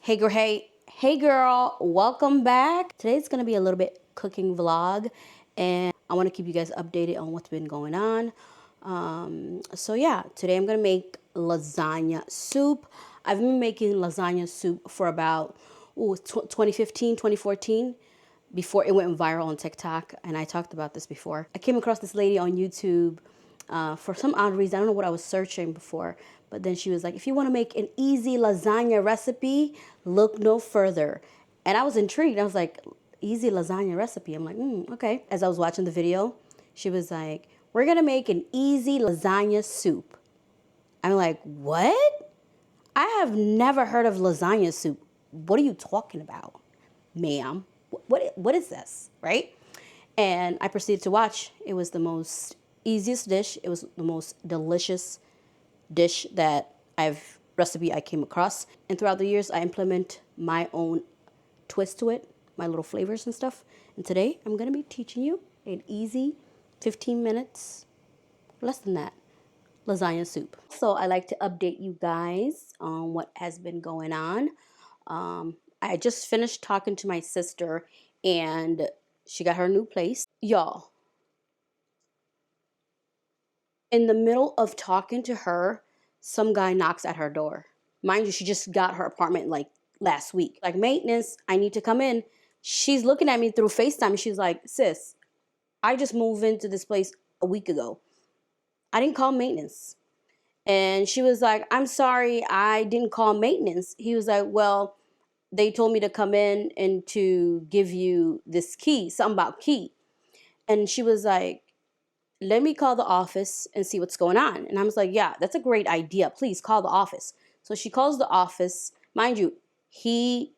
Hey girl, welcome back. Today's gonna be a little bit cooking vlog, and I want to keep you guys updated on what's been going on. So yeah, today I'm gonna make lasagna soup. I've been making lasagna soup for about 2015, 2014, before it went viral on TikTok, and I talked about this before. I came across this lady on YouTube for some odd reason. I don't know what I was searching before, but then she was like, if you want to make an easy lasagna recipe, look no further. And I was intrigued. I was like, easy lasagna recipe. I'm like, okay. As I was watching the video, she was like, we're going to make an easy lasagna soup. I'm like, what? I have never heard of lasagna soup. What are you talking about, ma'am? What is this, right? And I proceeded to watch. It was the most easiest dish. It was the most delicious dish that recipe I came across. And throughout the years, I implement my own twist to it, my little flavors and stuff. And today, I'm gonna be teaching you an easy 15 minutes, less than that, lasagna soup. So I like to update you guys on what has been going on. I just finished talking to my sister, and she got her new place. Y'all, in the middle of talking to her, some guy knocks at her door. Mind you, she just got her apartment like last week. Like, maintenance, I need to come in. She's looking at me through FaceTime. She's like, sis, I just moved into this place a week ago. I didn't call maintenance. And she was like, I'm sorry, I didn't call maintenance. He was like, well, they told me to come in and to give you this key, something about key. And she was like, let me call the office and see what's going on. And I was like, yeah, that's a great idea. Please call the office. So she calls the office. Mind you, he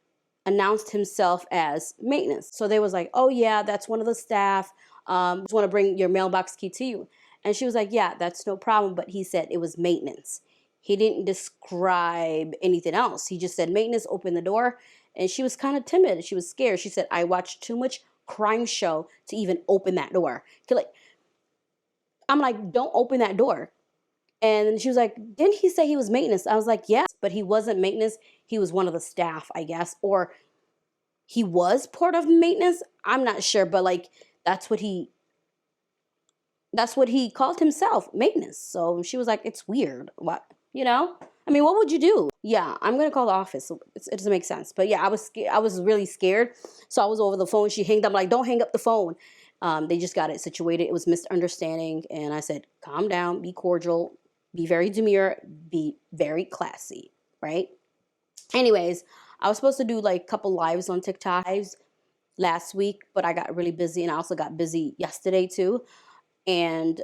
announced himself as maintenance. So they was like, oh yeah, that's one of the staff. Just want to bring your mailbox key to you. And she was like, yeah, that's no problem. But he said it was maintenance. He didn't describe anything else. He just said maintenance, open the door. And she was kind of timid. She was scared. She said, I watched too much crime show to even open that door. Like, I'm like, don't open that door. And she was like, didn't he say he was maintenance? I was like, yes, but he wasn't maintenance. He was one of the staff, I guess. Or he was part of maintenance. I'm not sure, but like, that's what he called himself, maintenance. So she was like, it's weird. What? I mean, what would you do? Yeah, I'm going to call the office. It doesn't make sense. But yeah, I was scared. I was really scared. So I was over the phone. She hanged up. I'm like, don't hang up the phone. They just got it situated. It was misunderstanding. And I said, calm down, be cordial, be very demure, be very classy, right? Anyways, I was supposed to do like a couple lives on TikTok last week, but I got really busy, and I also got busy yesterday too. And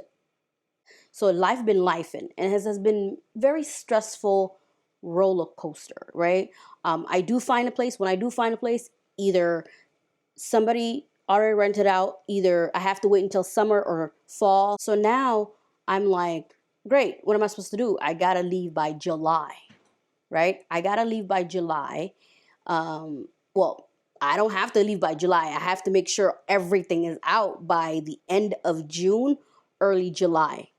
so life been lifing, and it has been very stressful roller coaster, right? I do find a place. When I do find a place, either somebody already rented out, either I have to wait until summer or fall. So now I'm like, great, what am I supposed to do? I gotta leave by July, right? I gotta leave by July. Well, I don't have to leave by July. I have to make sure everything is out by the end of June, early July.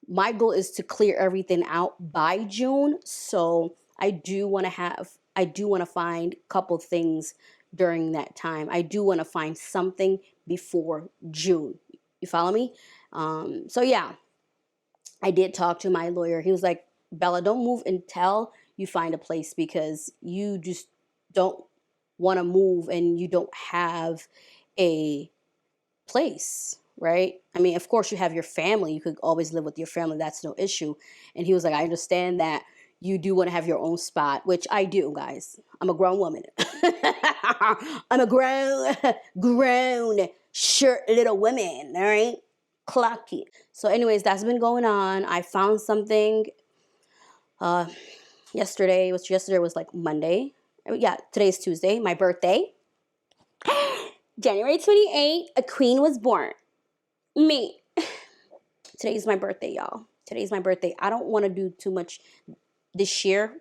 My goal is to clear everything out by June. So I do want to find a couple things during that time. I do want to find something before June. You follow me? So yeah, I did talk to my lawyer. He was like, Bella, don't move until you find a place, because you just don't want to move and you don't have a place, right? I mean, of course you have your family. You could always live with your family. That's no issue. And he was like, I understand that you do want to have your own spot, which I do, guys. I'm a grown woman. I'm a grown, short little woman, all right? Clock it. So anyways, that's been going on. I found something yesterday, which yesterday was like Monday. Yeah, today's Tuesday, my birthday. January 28th, a queen was born. Me. Today's my birthday, y'all. Today's my birthday. I don't want to do too much this year.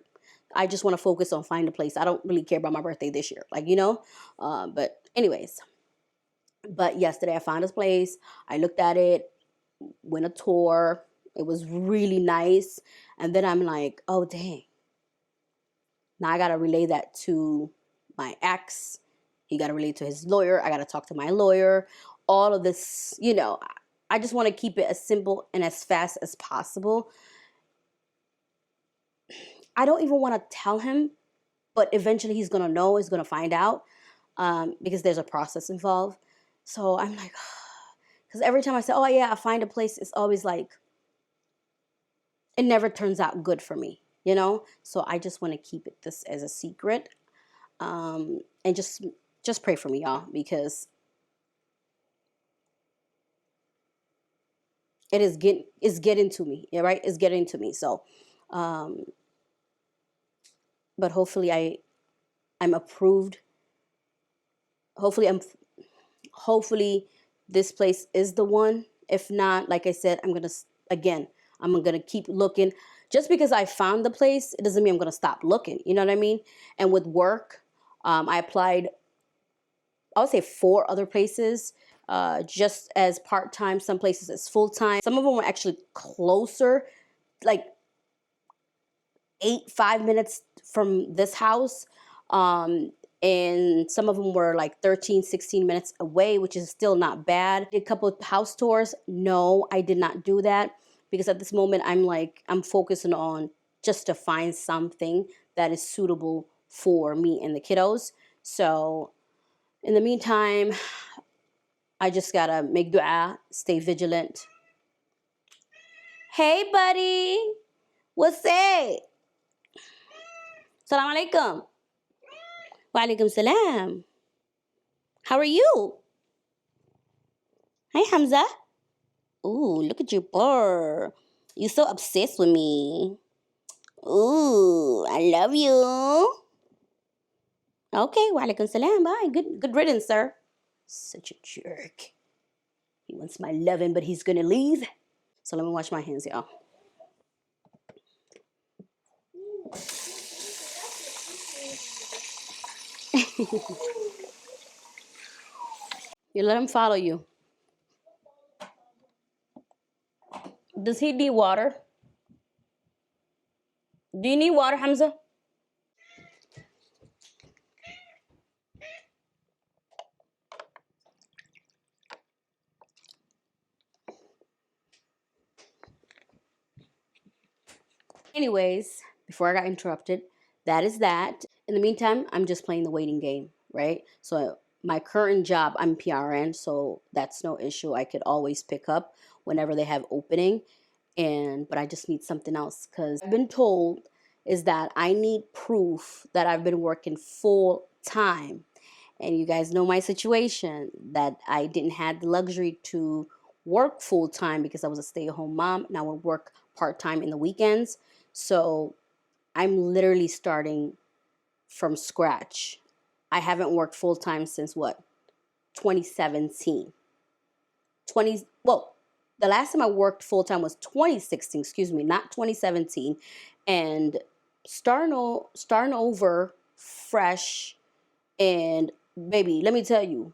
I just want to focus on finding a place. I don't really care about my birthday this year. But anyways. But yesterday I found this place. I looked at it, went a tour. It was really nice. And then I'm like, oh, dang. Now I gotta relay that to my ex. He gotta relay to his lawyer. I gotta talk to my lawyer. All of this, you know, I just want to keep it as simple and as fast as possible. I don't even want to tell him, but eventually he's gonna know. He's gonna find out, because there's a process involved. So I'm like, because every time I say, "Oh yeah, I find a place," it's always like it never turns out good for me, you know. So I just want to keep it this as a secret, and just pray for me, y'all, because it's getting to me, yeah, right? It's getting to me. So, but I'm approved. Hopefully this place is the one. If not, like I said, I'm gonna keep looking. Just because I found the place, it doesn't mean I'm gonna stop looking. You know what I mean? And with work, I applied, I would say 4 other places, just as part-time, some places as full-time. Some of them were actually closer, like 5 minutes from this house. And some of them were like 13, 16 minutes away, which is still not bad. Did a couple of house tours. No, I did not do that because at this moment I'm focusing on just to find something that is suitable for me and the kiddos. So in the meantime, I just gotta make dua, stay vigilant. Hey, buddy. What's up? Salam alaikum. Wa alaikum salam. How are you? Hi, Hamza. Ooh, look at your purr. You're so obsessed with me. Ooh, I love you. Okay, wa alaikum salam. Bye. Good riddance, sir. Such a jerk. He wants my loving, but he's gonna leave. So let me wash my hands, y'all. You let him follow you. Does he need water? Do you need water, Hamza? Anyways, before I got interrupted, that is that. In the meantime, I'm just playing the waiting game, right? So my current job, I'm PRN, so that's no issue. I could always pick up whenever they have opening. But I just need something else because I've been told is that I need proof that I've been working full time. And you guys know my situation, that I didn't have the luxury to work full time because I was a stay-at-home mom and I would work part-time in the weekends. So I'm literally starting from scratch. I haven't worked full time since what? 2017. The last time I worked full time was 2016, excuse me, not 2017. And starting over fresh, and baby, let me tell you,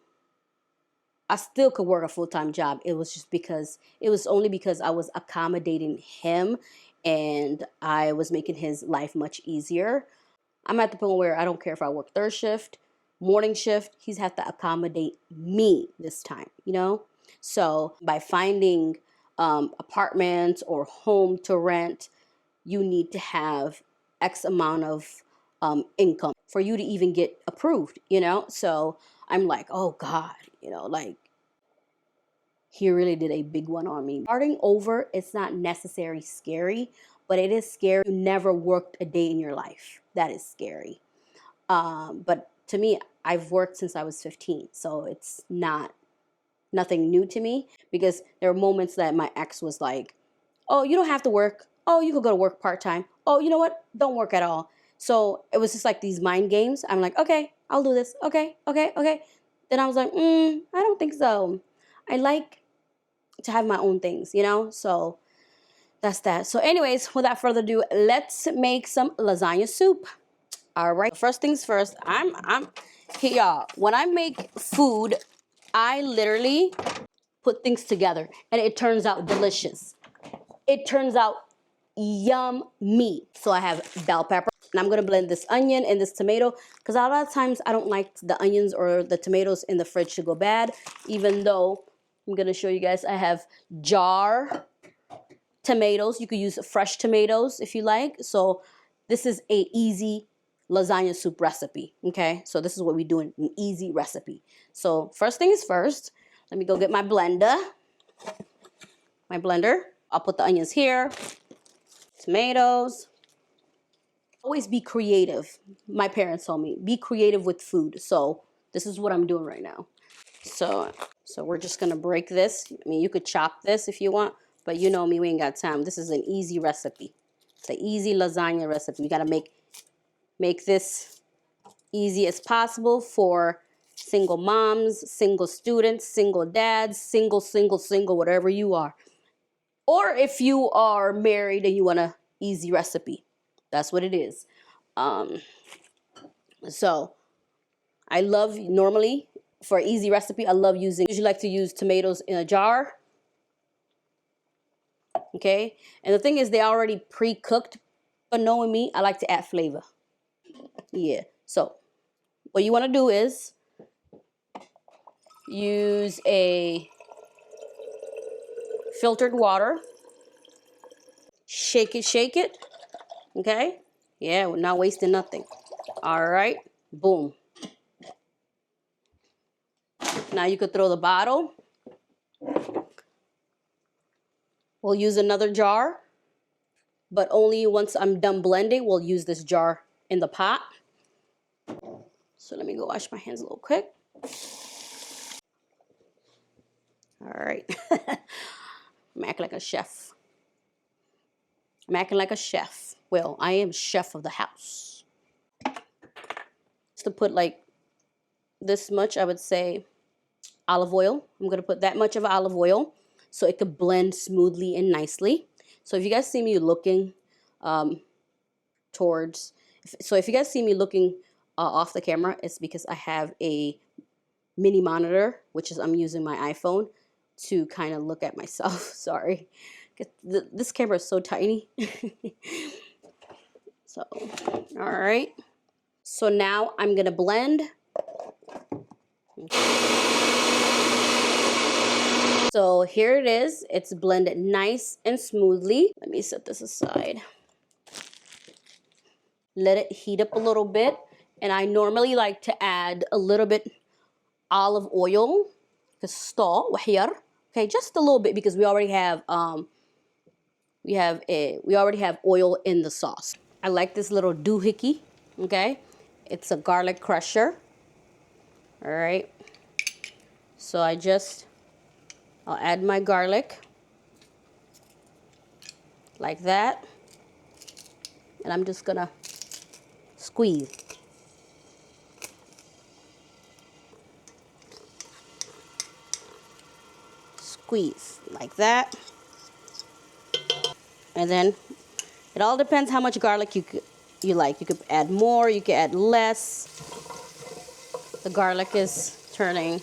I still could work a full-time job. It was only because I was accommodating him and I was making his life much easier. I'm at the point where I don't care if I work third shift, morning shift, he's have to accommodate me this time, you know? So by finding apartments or home to rent, you need to have X amount of income for you to even get approved, you know? So I'm like, oh God, you know, like he really did a big one on me. Starting over, it's not necessarily scary, but it is scary. You never worked a day in your life. That is scary. But to me, I've worked since I was 15, so it's nothing new to me because there were moments that my ex was like, oh, you don't have to work. Oh, you could go to work part-time. Oh, you know what? Don't work at all. So it was just like these mind games. I'm like, okay, I'll do this. Okay, okay, okay. Then I was like, I don't think so. I like to have my own things, you know? So that's that. So anyways, without further ado, let's make some lasagna soup. All right. First things first, I'm here, y'all. When I make food, I literally put things together and it turns out delicious. It turns out yummy. So I have bell pepper, And I'm gonna blend this onion and this tomato because a lot of times I don't like the onions or the tomatoes in the fridge to go bad, even though I'm gonna show you guys I have jar tomatoes. You could use fresh tomatoes if you like. So this is a easy lasagna soup recipe, okay? So this is what we do in an easy recipe. So first thing is first, let me go get my blender. My blender. I'll put the onions here, tomatoes. Always be creative. My parents told me, be creative with food. So this is what I'm doing right now. So we're just gonna break this. I mean, you could chop this if you want, but you know me, we ain't got time. This is an easy recipe. It's an easy lasagna recipe. You gotta make this easy as possible for single moms, single students, single dads, single, whatever you are. Or if you are married and you want an easy recipe, that's what it is. So I love normally for an easy recipe, I love usually like to use tomatoes in a jar. Okay. And the thing is they already pre-cooked, but knowing me, I like to add flavor. Yeah. So what you want to do is use a filtered water. Shake it. Okay. Yeah, we're not wasting nothing. All right. Boom. Now you could throw the bottle. We'll use another jar, but only once I'm done blending, we'll use this jar in the pot. So let me go wash my hands a little quick. All right. I'm acting like a chef. I'm acting like a chef. Well, I am chef of the house. Just to put like this much, I would say olive oil. I'm going to put that much of olive oil so it could blend smoothly and nicely. So if you guys see me looking if you guys see me looking off the camera, it's because I have a mini monitor, which is I'm using my iPhone to kind of look at myself. Sorry. This camera is so tiny. So, all right. So now I'm going to blend. So here it is. It's blended nice and smoothly. Let me set this aside. Let it heat up a little bit. And I normally like to add a little bit olive oil. Okay, just a little bit because we already have oil in the sauce. I like this little doohickey. Okay, it's a garlic crusher. All right. So I'll add my garlic like that. And I'm just gonna squeeze. Squeeze like that. And then it all depends how much garlic you like. You could add more, you could add less. The garlic is turning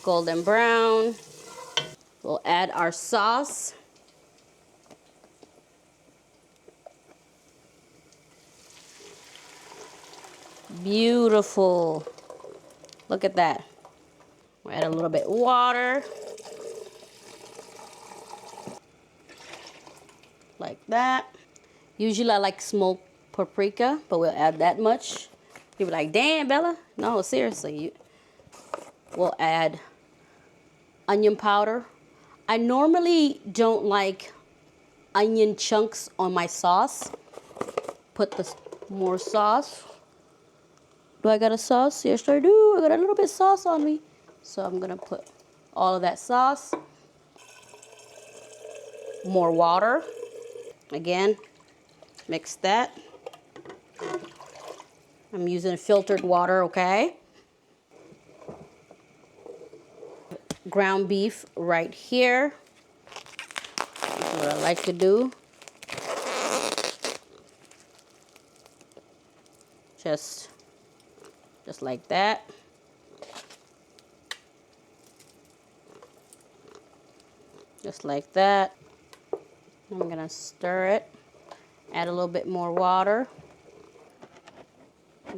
golden brown. We'll add our sauce. Beautiful. Look at that. We'll add a little bit of water. Like that. Usually I like smoked paprika, but we'll add that much. People are like, damn, Bella. No, seriously. We'll add onion powder. I normally don't like onion chunks on my sauce. Put more sauce. Do I got a sauce? Yes, I do. I got a little bit of sauce on me. So I'm going to put all of that sauce. More water. Again, mix that. I'm using filtered water, okay? Ground beef right here. That's what I like to do. Just like that. Just like that. I'm gonna stir it. Add a little bit more water.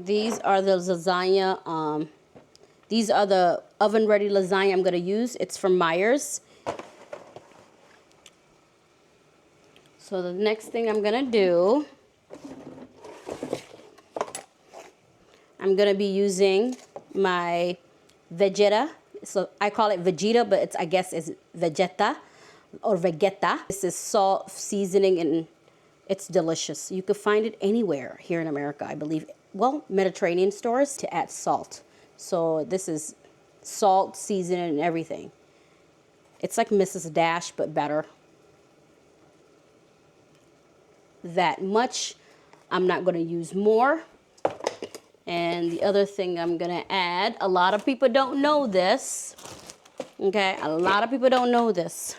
These are the lasagna. These are the oven ready lasagna I'm gonna use. It's from Myers. So the next thing I'm gonna do, I'm gonna be using my Vegeta. So I call it Vegeta, but it's, I guess it's Vegeta or Vegeta. This is salt seasoning and it's delicious. You could find it anywhere here in America, I believe. Well, Mediterranean stores to add salt. So this is salt, seasoning, and everything. It's like Mrs. Dash, but better. That much. I'm not gonna use more. And the other thing I'm gonna add, a lot of people don't know this. Okay, a lot of people don't know this.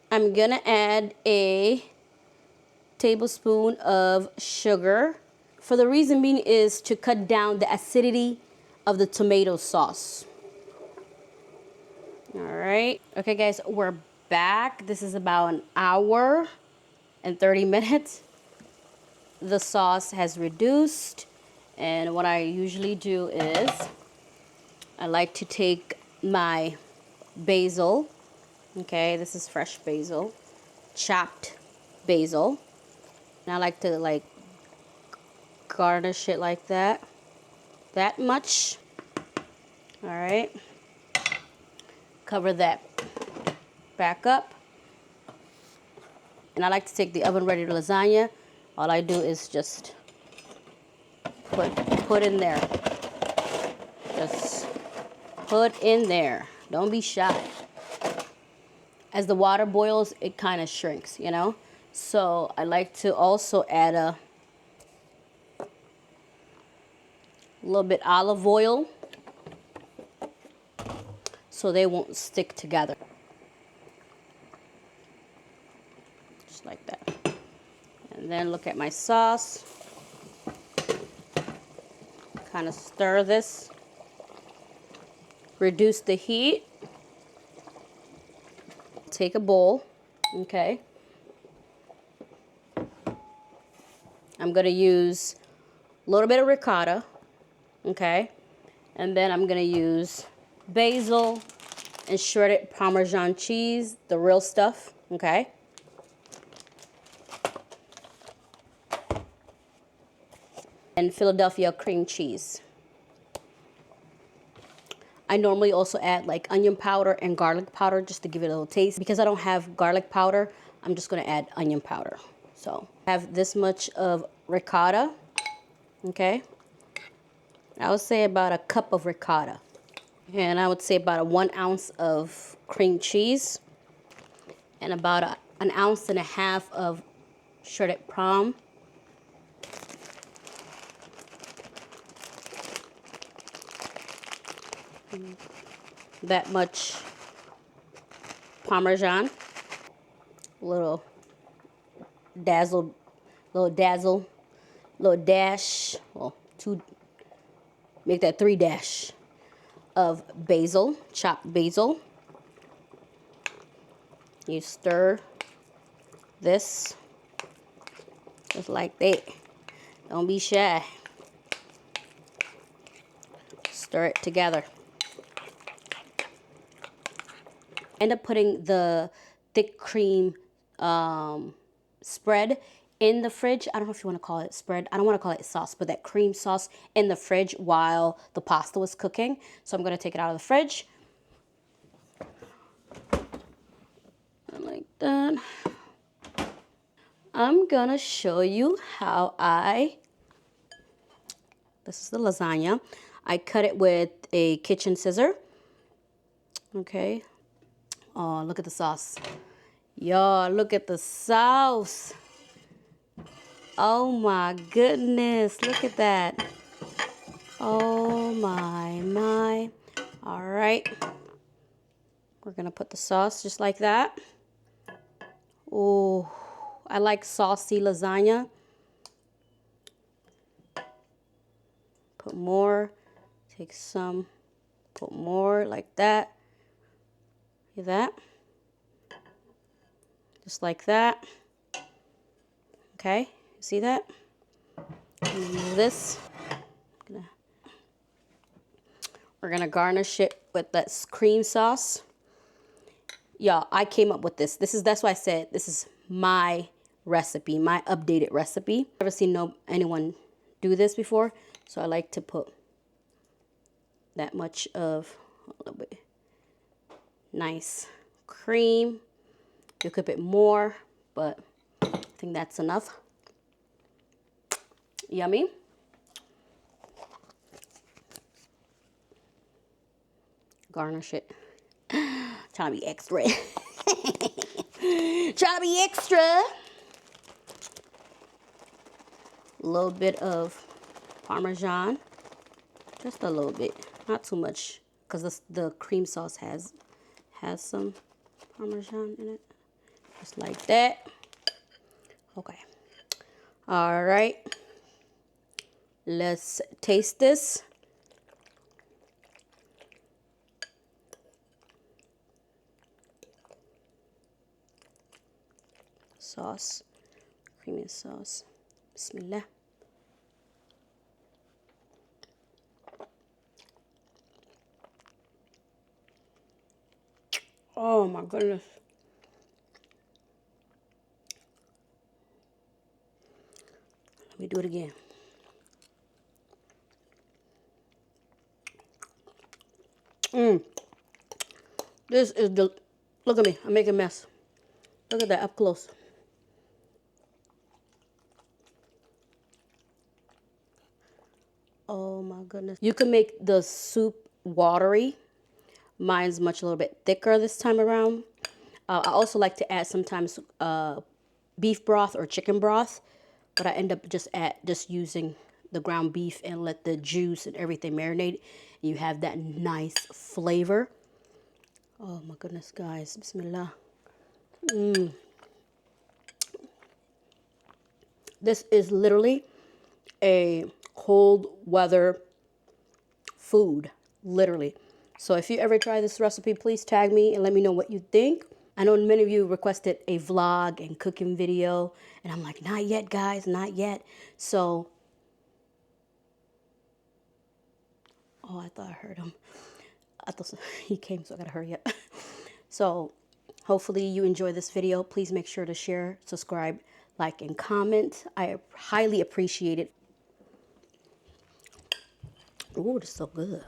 I'm gonna add a tablespoon of sugar. For the reason being is to cut down the acidity of the tomato sauce. All right. Okay, guys, we're back. This is about an hour and 30 minutes. The sauce has reduced, and what I usually do is I like to take my basil. Okay, this is fresh basil, chopped basil. And I like to like garnish it like that much. All right, cover that back up. And I like to take the oven ready lasagna. All I do is just put in there. Just put in there. Don't be shy. As the water boils, it kind of shrinks, you know? So I like to also add a little bit olive oil so they won't stick together. Just like that. And then look at my sauce. Kind of stir this. Reduce the heat. Take a bowl, okay? I'm gonna use a little bit of ricotta, okay? And then I'm gonna use basil and shredded Parmesan cheese, the real stuff, okay? And Philadelphia cream cheese. I normally also add like onion powder and garlic powder just to give it a little taste. Because I don't have garlic powder, I'm just gonna add onion powder. So I have this much of ricotta, okay? I would say about a cup of ricotta. And I would say about a 1 ounce of cream cheese and about an ounce and a half of shredded Parm. That much Parmesan, little dash, well, make that 3 dash of basil, chopped basil. You stir this just like that. Don't be shy. Stir it together. End up putting the thick cream spread in the fridge. I don't know if you want to call it spread. I don't want to call it sauce, but that cream sauce in the fridge while the pasta was cooking. So I'm going to take it out of the fridge. Like that. I'm going to show you how this is the lasagna. I cut it with a kitchen scissor. Okay. Oh, look at the sauce. Y'all, look at the sauce. Oh my goodness, look at that. Oh my. All right. We're gonna put the sauce just like that. Oh, I like saucy lasagna. Put more, take some, put more like that. See that? Just like that. Okay, see that? This, we're gonna garnish it with that cream sauce. Y'all, I came up with this. That's why I said this is my recipe, my updated recipe. I've never seen anyone do this before, so I like to put that much of a little bit nice cream. You could put more, but I think that's enough. Yummy. Garnish it. Trying to be extra. Trying to be extra. A little bit of Parmesan. Just a little bit. Not too much. Because the cream sauce has some Parmesan in it. Just like that. Okay. All right. Let's taste this. Sauce. Creamy sauce. Bismillah. Oh my goodness. Let me do it again. This is look at me. I'm making a mess. Look at that up close. Oh my goodness. You can make the soup watery. Mine's a little bit thicker this time around. I also like to add sometimes beef broth or chicken broth, but I end up just using the ground beef and let the juice and everything marinate. You have that nice flavor. Oh my goodness, guys. Bismillah. This is literally a cold weather food, literally. So if you ever try this recipe, please tag me and let me know what you think. I know many of you requested a vlog and cooking video, and I'm like, not yet, guys, not yet. So, oh, I thought I heard him. I thought he came, so I gotta hurry up. So, hopefully you enjoy this video. Please make sure to share, subscribe, like, and comment. I highly appreciate it. Oh, this is so good.